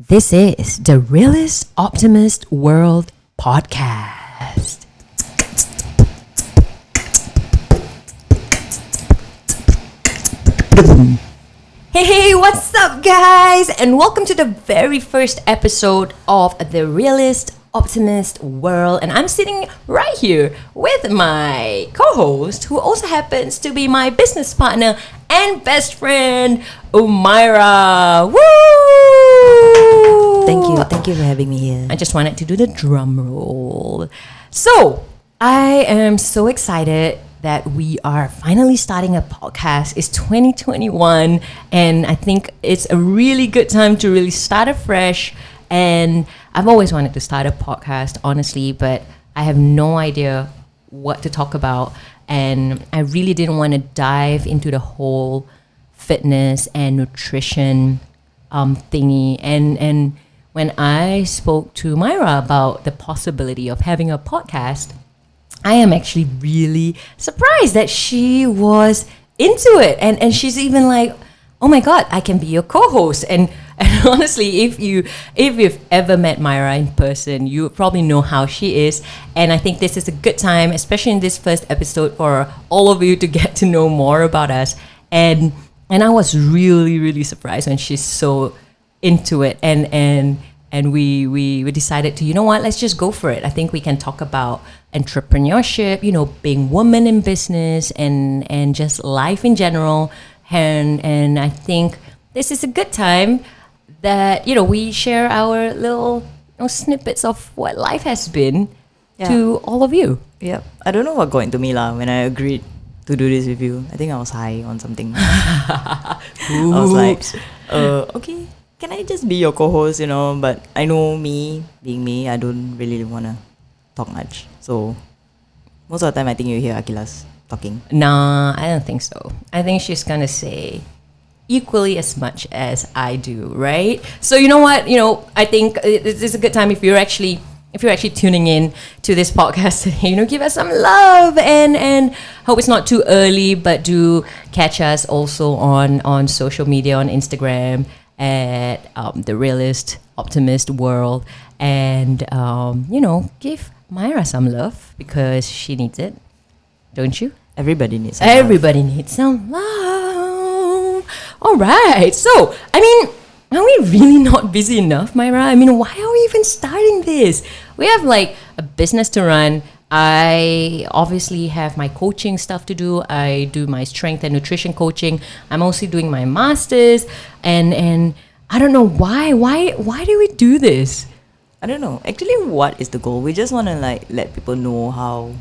This is the Realist Optimist World podcast. Hey, what's up, guys? And welcome to the very first episode of the Realist Optimist World. And I'm sitting right here with my co-host, who also happens to be my business partner and best friend, Mairah. Woo! Thank you for having me here. I just wanted to do the drum roll. So, I am so excited that we are finally starting a podcast. It's 2021, and I think it's a really good time to really start afresh. And I've always wanted to start a podcast, honestly, but I have no idea what to talk about. And I really didn't want to dive into the whole fitness and nutrition thingy. And when I spoke to Mairah about the possibility of having a podcast, I am actually really surprised that she was into it. And she's even like, oh my God, I can be your co-host. And honestly, if you've ever met Mairah in person, you probably know how she is. And I think this is a good time, especially in this first episode, for all of you to get to know more about us. And I was really, really surprised when she's so into it. And we decided to, you know what, let's just go for it. I think we can talk about entrepreneurship, being women in business and just life in general. And I think this is a good time that, we share our little snippets of what life has been to all of you. Yep. I don't know what got into me when I agreed to do this with you. I think I was high on something. I was like, okay, can I just be your co-host, But I know me, being me, I don't really want to talk much. So most of the time I think you hear Aqilah's talking. Nah, I don't think so. I think she's going to say equally as much as I do, right? So you know what? I think it's a good time if you're actually tuning in to this podcast today, give us some love and hope it's not too early, but do catch us also on social media, on Instagram at the Realist Optimist World, and give Mairah some love because she needs it, don't you? Everybody needs some love. All right. So, are we really not busy enough, Mairah? Why are we even starting this? We have a business to run. I obviously have my coaching stuff to do. I do my strength and nutrition coaching. I'm also doing my masters, and I don't know why do we do this? I don't know. Actually, what is the goal? We just want to let people know how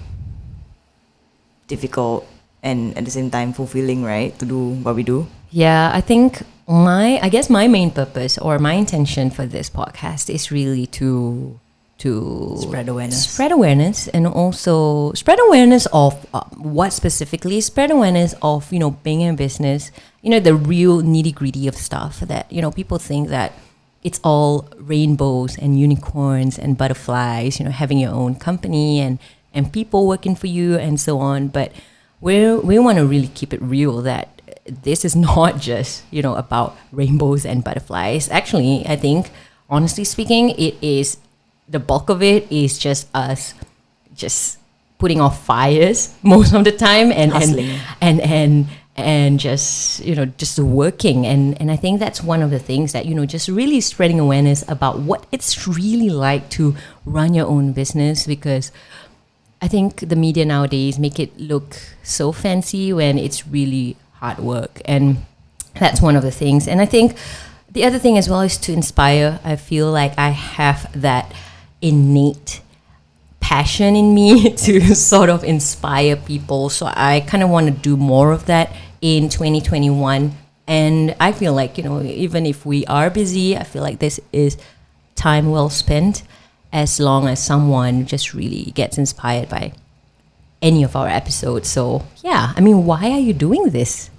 difficult and at the same time fulfilling, right, to do what we do. Yeah, I think my main purpose or my intention for this podcast is really to spread awareness, and also spread awareness of what specifically, spread awareness of being in business, the real nitty-gritty of stuff that people think that it's all rainbows and unicorns and butterflies, having your own company and people working for you and so on. But we want to really keep it real that this is not just about rainbows and butterflies. Actually, I think, honestly speaking, it is, the bulk of it is just us just putting off fires most of the time and just working. And I think that's one of the things that, just really spreading awareness about what it's really like to run your own business, because I think the media nowadays make it look so fancy when it's really hard work. And that's one of the things. And I think the other thing as well is to inspire. I feel like I have that innate passion in me to sort of inspire people. So I kind of want to do more of that in 2021. And I feel like, even if we are busy, I feel like this is time well spent, as long as someone just really gets inspired by any of our episodes. So yeah, why are you doing this?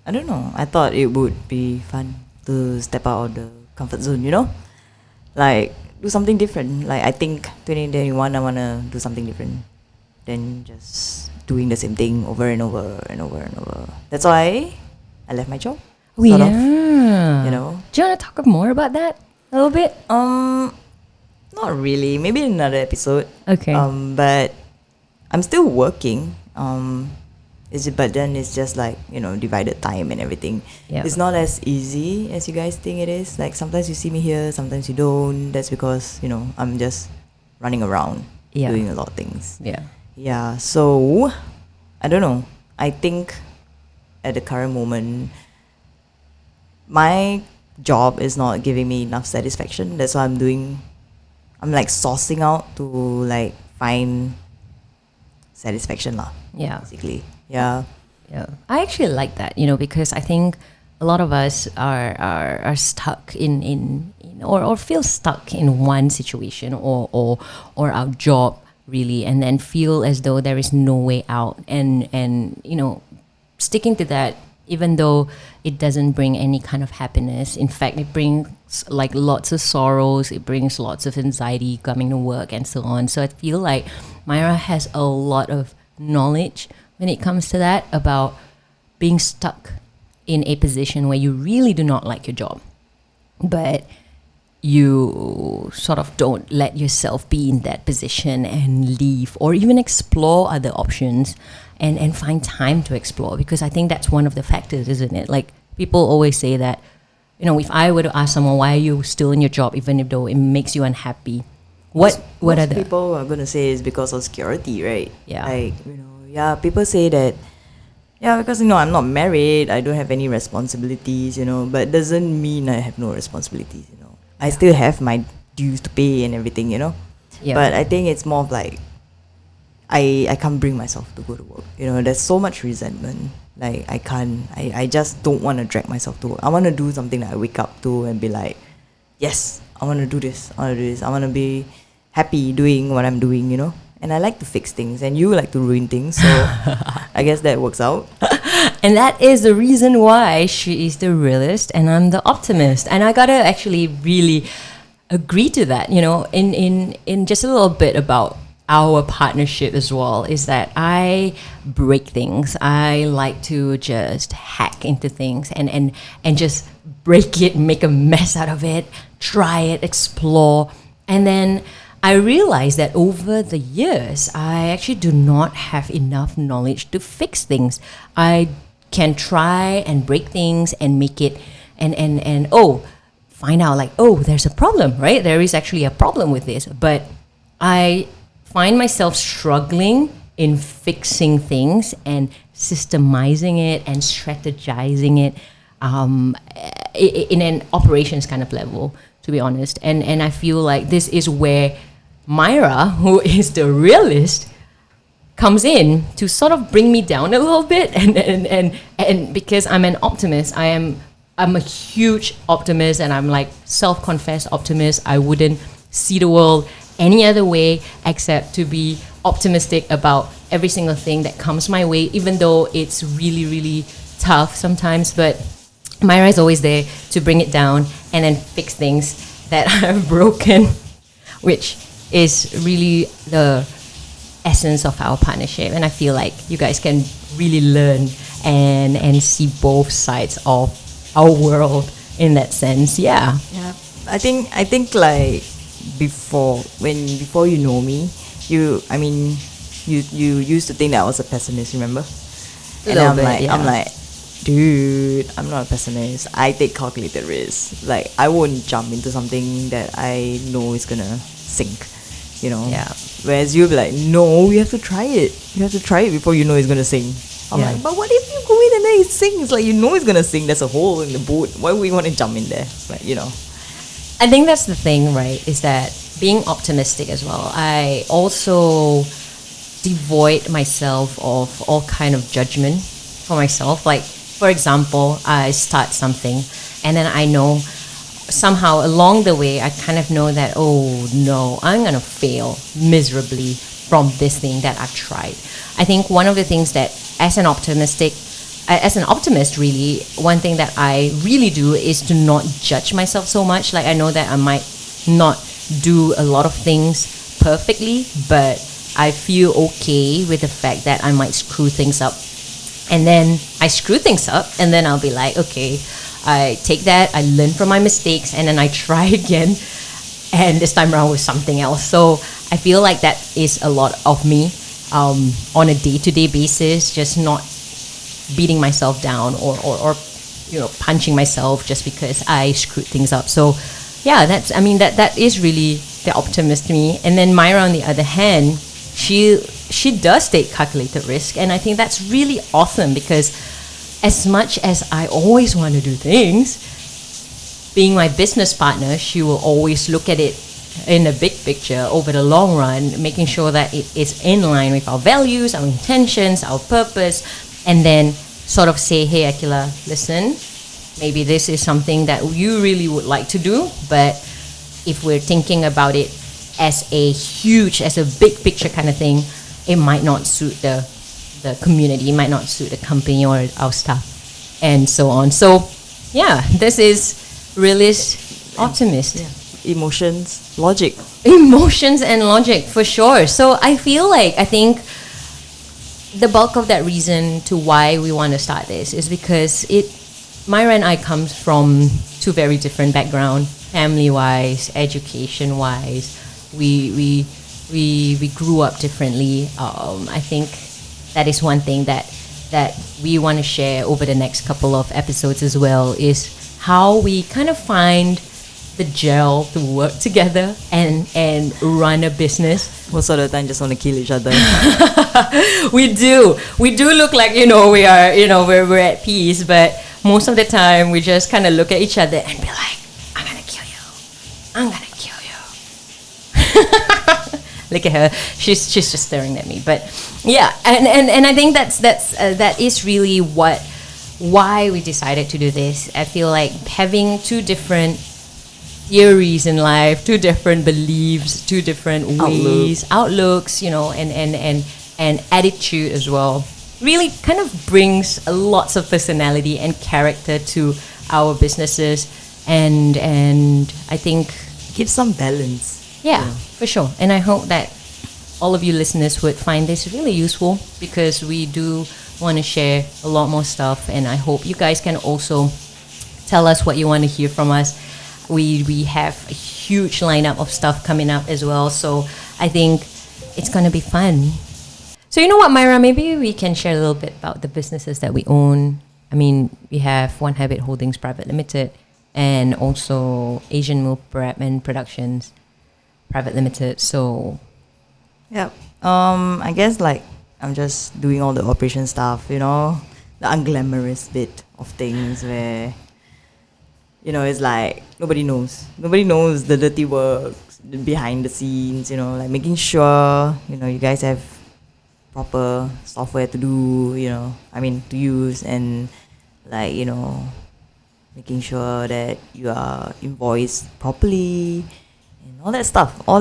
I don't know. I thought it would be fun to step out of the comfort zone, do something different. I think 2021 I want to do something different than just doing the same thing over and over and over and over. That's why I left my job. Do you want to talk more about that? a little bit? Not really. Maybe in another episode. Okay. But I'm still working. But then it's just like, divided time and everything. Yeah. It's not as easy as you guys think it is. Like sometimes you see me here, sometimes you don't. That's because, I'm just running around doing a lot of things. Yeah. Yeah. So I don't know. I think at the current moment, my job is not giving me enough satisfaction. That's why I'm like sourcing out to like find satisfaction lah. Yeah. Basically. Yeah. Yeah. I actually like that, because I think a lot of us are stuck in or feel stuck in one situation or our job really, and then feel as though there is no way out, and sticking to that, even though it doesn't bring any kind of happiness. In fact, it brings like lots of sorrows, it brings lots of anxiety coming to work and so on. So I feel like Mairah has a lot of knowledge when it comes to that, about being stuck in a position where you really do not like your job, but you sort of don't let yourself be in that position and leave, or even explore other options and find time to explore. Because I think that's one of the factors, isn't it? Like, people always say that, if I were to ask someone, why are you still in your job even if though it makes you unhappy, what Most are the people are gonna say is because of security, right? Yeah. Like, people say that, because I'm not married, I don't have any responsibilities, but it doesn't mean I have no responsibilities, I still have my dues to pay and everything, Yeah. But I think it's more of like I can't bring myself to go to work. There's so much resentment. Like I just don't want to drag myself to work. I want to do something that I wake up to and be like, yes, I want to do this. I want to be happy doing what I'm doing, And I like to fix things, and you like to ruin things. So I guess that works out. And that is the reason why she is the realist and I'm the optimist. And I gotta actually really agree to that, in just a little bit about our partnership as well, is that I break things. I like to just hack into things and just break it, make a mess out of it, try it, explore. And then I realized that over the years, I actually do not have enough knowledge to fix things. I can try and break things and make it find out like, there's a problem, right? There is actually a problem with this. But I find myself struggling in fixing things and systemizing it and strategizing it in an operations kind of level, to be honest. And I feel like this is where Mairah, who is the realist, comes in to sort of bring me down a little bit, and because I'm an optimist, I'm a huge optimist, and I'm like self-confessed optimist. I wouldn't see the world any other way except to be optimistic about every single thing that comes my way, even though it's really, really tough sometimes. But Mairah is always there to bring it down and then fix things that are broken, which is really the essence of our partnership. And I feel like you guys can really learn and see both sides of our world in that sense. Yeah. I think like before you know me, you used to think that I was a pessimist, remember? And I'm like, dude, I'm not a pessimist. I take calculated risks. Like, I won't jump into something that I know is gonna sink, Yeah. Whereas you'll be like, no, you have to try it. You have to try it before you know it's gonna sink. I'm like, but what if you go in and then it sinks? Like, it's gonna sink. There's a hole in the boat. Why would you want to jump in there? Like, I think that's the thing, right? Is that being optimistic as well. I also devoid myself of all kind of judgment for myself. Like, for example, I start something and then I know somehow along the way I kind of know that, oh no, I'm gonna fail miserably from this thing that I've tried. I think one of the things that as an optimist really, one thing that I really do is to not judge myself so much. Like, I know that I might not do a lot of things perfectly, but I feel okay with the fact that I might screw things up. And then I screw things up and then I'll be like, okay, I take that, I learn from my mistakes, and then I try again. And this time around with something else. So I feel like that is a lot of me on a day-to-day basis, just not beating myself down or punching myself just because I screwed things up. So yeah, that is really the optimist to me. And then Mairah, on the other hand, she does take calculated risk, and I think that's really awesome, because as much as I always want to do things, being my business partner, she will always look at it in the big picture over the long run, making sure that it is in line with our values, our intentions, our purpose, and then sort of say, hey, Aqilah, listen, maybe this is something that you really would like to do, but if we're thinking about it as a big picture kind of thing, it might not suit the community, it might not suit the company or our staff, and so on. So yeah, this is Realist Optimist. Yeah. Emotions, logic. Emotions and logic, for sure. So I think the bulk of that reason to why we want to start this is because Mairah and I comes from two very different backgrounds, family-wise, education-wise. We grew up differently. I think that is one thing that we want to share over the next couple of episodes as well, is how we kind of find the gel to work together and run a business. Most of the time, just want to kill each other. We do look like, we are, we're at peace, but most of the time we just kind of look at each other and be like, I'm gonna kill you. Look at her, she's just staring at me. But yeah, and I think that is really why we decided to do this. I feel like having two different theories in life, two different beliefs, two different ways, outlooks, and attitude as well, really kind of brings lots of personality and character to our businesses, and I think gives some balance. Yeah, for sure. And I hope that all of you listeners would find this really useful, because we do want to share a lot more stuff, and I hope you guys can also tell us what you want to hear from us. We have a huge lineup of stuff coming up as well, so I think it's going to be fun. So you know what, Mairah, maybe we can share a little bit about the businesses that we own. I mean, we have One Habit Holdings Private Limited, and also Asian Meal Prep and Productions Private Limited. So yeah, I guess I'm just doing all the operation stuff, the unglamorous bit of things where, it's like nobody knows the dirty work behind the scenes, like making sure, you guys have proper software to do, to use, and making sure that you are invoiced properly and all that stuff, all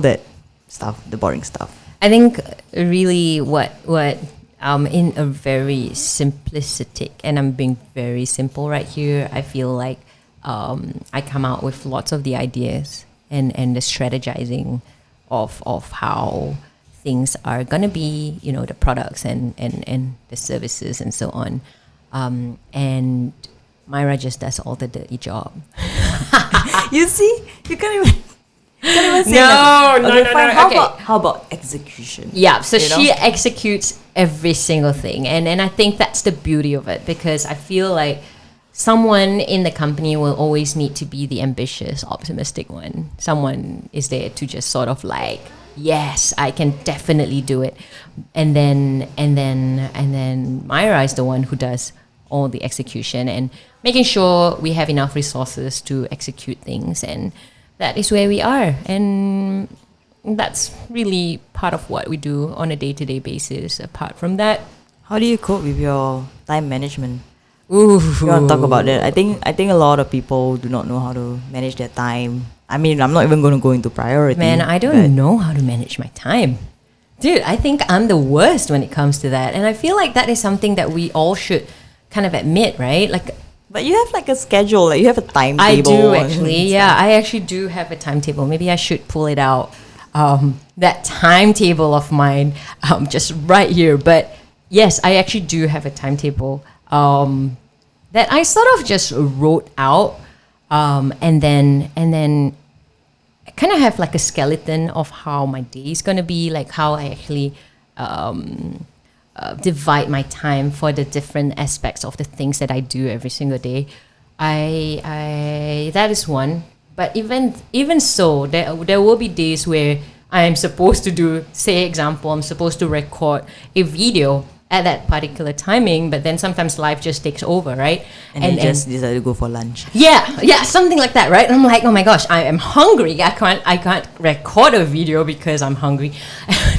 that stuff, the boring stuff. I think really what in a very simplistic, and I'm being very simple right here, I feel like I come out with lots of the ideas and the strategizing of how things are gonna be, the products and the services and so on, and Mairah just does all the dirty job. You see, you can't even say no, How about execution? Yeah, so she executes every single thing, and I think that's the beauty of it, because I feel like someone in the company will always need to be the ambitious, optimistic one. Someone is there to just sort of like, yes, I can definitely do it, and then Mairah is the one who does all the execution and making sure we have enough resources to execute things, and that is where we are. And that's really part of what we do on a day-to-day basis. Apart from that, how do you cope with your time management? Ooh. You want to talk about that? I think a lot of people do not know how to manage their time. I mean, I'm not even going to go into priority. Man, I don't know how to manage my time. Dude, I think I'm the worst when it comes to that. And I feel like that is something that we all should kind of admit, right? But you have a schedule, you have a timetable. I do actually, yeah. I actually do have a timetable. Maybe I should pull it out. That timetable of mine, just right here. But yes, I actually do have a timetable. that I sort of just wrote out, and then I kind of have like a skeleton of how my day is gonna be, like how I actually divide my time for the different aspects of the things that I do every single day. I that is one. But even so, there will be days where I am supposed to do, say example, I'm supposed to record a video at that particular timing, but then sometimes life just takes over, right? And you just decide to go for lunch. Yeah, something like that, right? And I'm like, oh my gosh, I am hungry. I can't record a video because I'm hungry,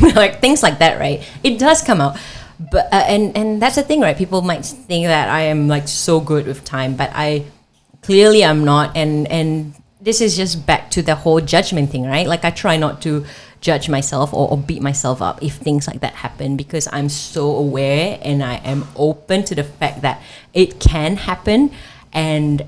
like things like that, right? It does come out, but and that's the thing, right? People might think that I am like so good with time, but I clearly am not, and this is just back to the whole judgment thing, right? Like I try not to judge myself or beat myself up if things like that happen, because I'm so aware and I am open to the fact that it can happen, and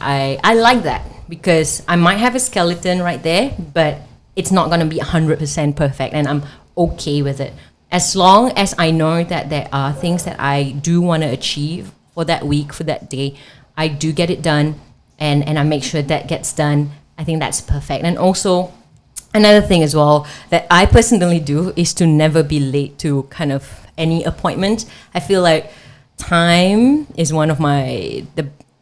I like that, because I might have a skeleton right there, but it's not going to be 100% perfect, and I'm okay with it. As long as I know that there are things that I do want to achieve for that week, for that day, I do get it done, and I make sure that gets done. I think that's perfect. And also, another thing as well that I personally do is to never be late to kind of any appointment. I feel like time is one of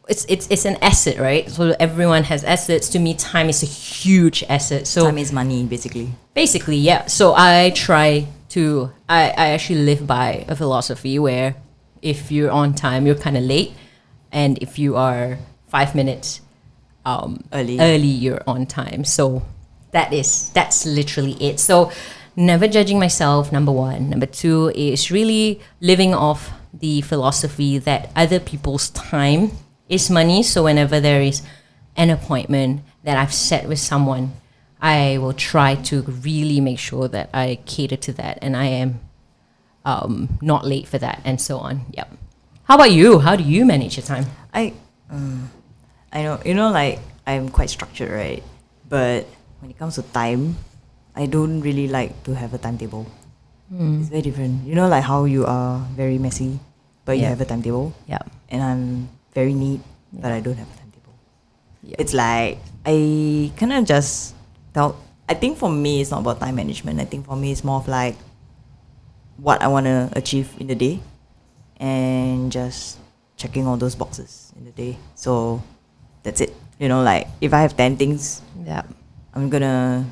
it's an asset, right? So everyone has assets. To me, time is a huge asset. So Time is money, basically. basically, yeah. So I actually live by a philosophy where if you're on time, you're kind of late, and if you are 5 minutes early, you're on time. So that's literally it. So never judging myself, number one. Number two is really living off the philosophy that other people's time is money. So whenever there is an appointment that I've set with someone, I will try to really make sure that I cater to that, and I am not late for that, and so on. Yep. How about you? How do you manage your time? I know, like I'm quite structured, right? But when it comes to time, I don't really like to have a timetable. It's very different. You know, like how you are very messy, but you Yeah. have a timetable. Yeah. And I'm very neat, but I don't have a timetable. Yeah. It's like I kind of just tell. I think for me, it's not about time management. I think for me, it's more of like what I want to achieve in the day, and just checking all those boxes in the day. So that's it. You know, like if I have 10 things, Yeah. I'm gonna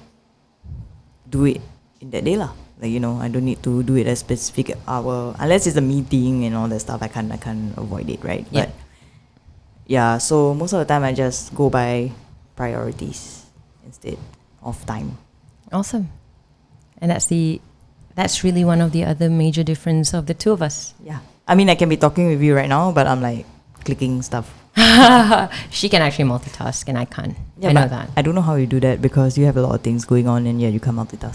do it in that day lah. Like, you know, I don't need to do it at a specific hour unless it's a meeting and all that stuff. I can't avoid it, right? Yeah. But yeah, so most of the time I just go by priorities instead of time. Awesome. And that's really one of the other major difference of the two of us. Yeah. I mean, I can be talking with you right now, but I'm like clicking stuff. She can actually multitask and I can't. Yeah, I know but that. I don't know how you do that because you have a lot of things going on and yeah, you can't multitask.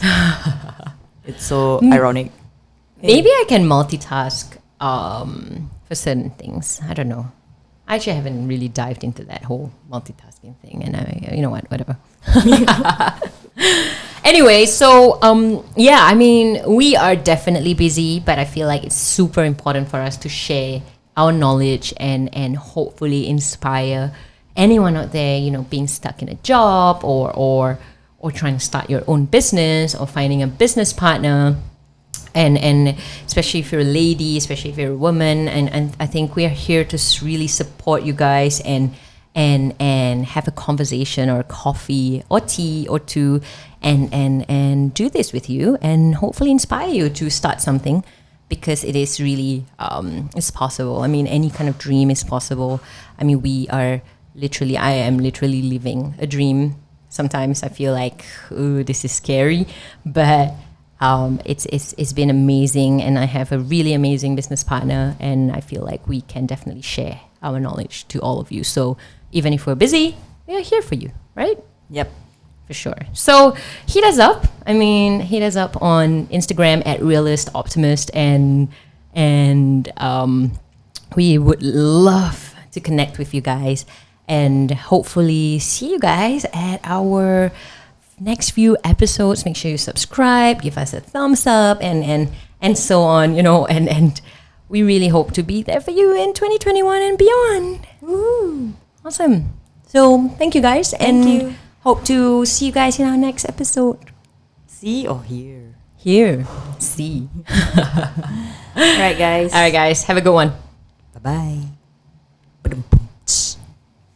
It's so ironic. Maybe I can multitask for certain things. I don't know. I actually haven't really dived into that whole multitasking thing, and you know what, whatever. Anyway, so yeah, I mean, we are definitely busy, but I feel like it's super important for us to share our knowledge and hopefully inspire anyone out there, you know, being stuck in a job or trying to start your own business or finding a business partner. And especially if you're a lady, especially if you're a woman, and I think we are here to really support you guys and have a conversation or a coffee or tea or two and do this with you and hopefully inspire you to start something, because it is really it's possible. I mean, any kind of dream is possible. I mean, I am literally living a dream. Sometimes I feel like, ooh, this is scary, but it's been amazing, and I have a really amazing business partner, and I feel like we can definitely share our knowledge to all of you. So even if we're busy, we are here for you, right? Yep. For sure. So hit us up. I mean, hit us up on Instagram at Realist Optimist, and we would love to connect with you guys and hopefully see you guys at our next few episodes. Make sure you subscribe, give us a thumbs up, and so on, you know, and we really hope to be there for you in 2021 and beyond. Woo. Awesome. So thank you guys, and you. hope to see you guys in our next episode. See or hear? Here, see. All right, guys. All right, guys, have a good one. Bye-bye.